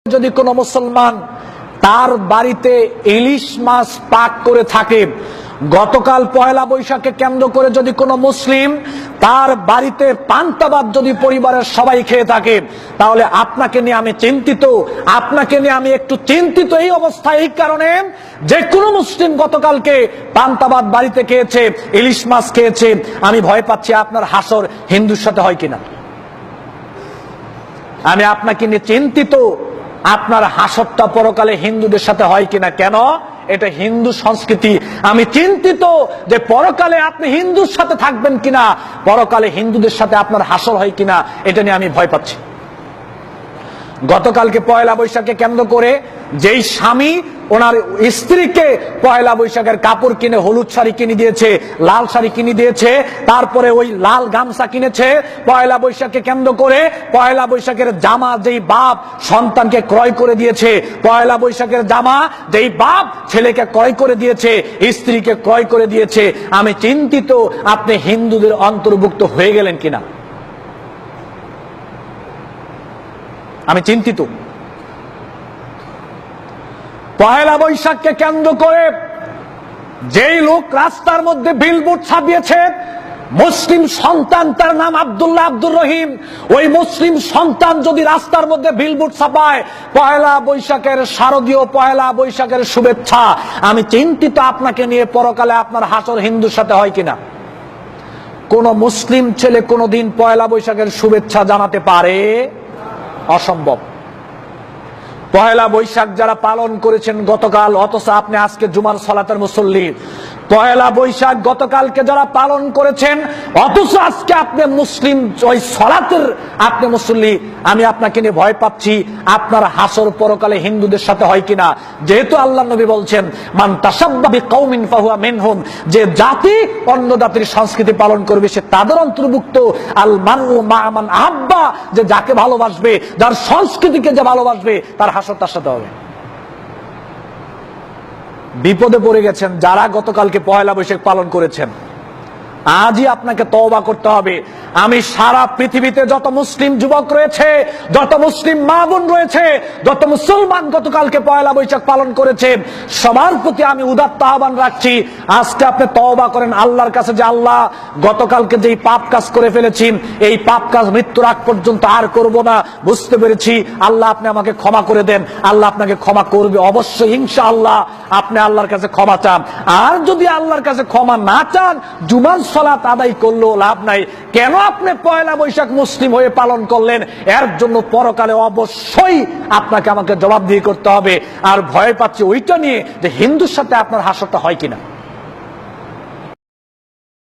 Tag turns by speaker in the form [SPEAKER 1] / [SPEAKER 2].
[SPEAKER 1] যদি কোনো মুসলমান তার বাড়িতে ইলিশ মাছ পাক করে থাকে, গতকাল পয়লা বৈশাখকে কেন্দ্র করে যদি কোনো মুসলিম তার বাড়িতে পান্তা ভাত যদি পরিবারের সবাই খেয়ে থাকে, তাহলে আপনাকে নিয়ে আমি চিন্তিত, আপনাকে নিয়ে আমি একটু চিন্তিত। এই অবস্থা এই কারণে যে কোনো মুসলিম গতকালকে পান্তা ভাত বাড়িতে খেয়েছে, ইলিশ মাছ খেয়েছে, আমি ভয় পাচ্ছি আপনার হাসর হিন্দুর সাথে হয় কিনা। আমি আপনাকে নিয়ে চিন্তিত, আপনার হাসরটা পরকালে হিন্দুদের সাথে হয় কিনা। কেন? এটা হিন্দু সংস্কৃতি। আমি চিন্তিত যে পরকালে আপনি হিন্দুর সাথে থাকবেন কিনা, পরকালে হিন্দুদের সাথে আপনার হাসর হয় কিনা, এটা নিয়ে আমি ভয় পাচ্ছি। গতকালকে পয়লা বৈশাখকে কেন্দ্র করে যেই স্বামী ওনার স্ত্রীকে পয়লা বৈশাখের কাপড় কিনে, হলুদ শাড়ি কিনে দিয়েছে, লাল শাড়ি কিনে দিয়েছে, তারপরে ওই লাল গামছা কিনেছে, পয়লা বৈশাখকে কেন্দ্র করে পয়লা বৈশাখের জামা যেই বাপ সন্তানকে ক্রয় করে দিয়েছে, পয়লা বৈশাখের জামা যেই বাপ ছেলেকে ক্রয় করে দিয়েছে, স্ত্রীকে ক্রয় করে দিয়েছে, আমি চিন্তিত আপনি হিন্দুদের অন্তর্ভুক্ত হয়ে গেলেন কিনা। আমি চিন্তিত। পয়লা বৈশাখকে কেন্দ্র করে যেই লোক রাস্তার মধ্যে বিলবোর্ড ছাপিয়েছে, মুসলিম সন্তান, তার নাম আব্দুল্লাহ আব্দুর রহিম, ওই মুসলিম সন্তান যদি রাস্তার মধ্যে বিলবোর্ড ছাপায় পয়লা বৈশাখের শারদীয় পয়লা বৈশাখের শুভেচ্ছা, আমি চিন্তিত আপনাকে নিয়ে পরকালে আপনার হাসর হিন্দুর সাথে হয় কিনা। কোন মুসলিম ছেলে কোনদিন পয়লা বৈশাখের শুভেচ্ছা জানাতে পারে? অসম্ভব। পয়লা বৈশাখ যারা পালন করেছেন গতকাল, অথচ আপনি আজকে জুমার সালাতের মুসল্লি। পয়লা বৈশাখ গতকালকে যারা পালন করেছেন, অথচ আজকে আপনি মুসলিম, ওই সালাতের আপনি মুসল্লি। আমি আপনাকে নিয়ে ভয় পাচ্ছি আপনার হাসর পরকালে হিন্দুদের সাথে হয় কিনা। যেহেতু আল্লাহ নবী বলছেন, মান তাশাব্বাহা বিকাউমিন ফাহুয়া মিনহুম, যে জাতি অন্য জাতির সংস্কৃতি পালন করবে সে তাদের অন্তর্ভুক্ত। আল মারউ মা মান আহাব্বা, যে যাকে ভালোবাসবে, যার সংস্কৃতিকে যে ভালোবাসবে, তার হাসর তার সাথে হবে। বিপদে পড়ে গেছেন যারা গতকালকে পয়লা বৈশাখ পালন করেছেন। আজই আপনাকে তওবা করতে হবে। আমি সারা পৃথিবীতে যত মুসলিম যুবক রয়েছে, যত মুসলিম মা বোন রয়েছে, যত মুসলমান গতকালকে পয়লা বৈশাখ পালন করেছেন, সবার প্রতি আমি উদাত্ত আহ্বান রাখছি, আজকে আপনি তওবা করেন আল্লাহর কাছে যে আল্লাহ, গতকালকে যেই পাপ কাজ করে ফেলেছি, এই পাপ কাজ মৃত্যুর আগ পর্যন্ত আর করব না, বুঝতে পেরেছি। আল্লাহ আপনি আমাকে ক্ষমা করে দেন। আল্লাহ আপনাকে ক্ষমা করবে অবশ্যই, ইনশাআল্লাহ। আপনি আল্লাহর কাছে ক্ষমা চান। আর যদি আল্লাহর কাছে ক্ষমা না চান, জুমার সালাত আদায় করলেও লাভ নাই। কেন আপনি পয়লা বৈশাখ মুসলিম হয়ে পালন করলেন, এর জন্য পরকালে অবশ্যই আপনাকে আমাকে জবাবদিহি করতে হবে। আর ভয় পাচ্ছি ওইটা নিয়ে যে হিন্দুর সাথে আপনার হাসরটা হয় কিনা।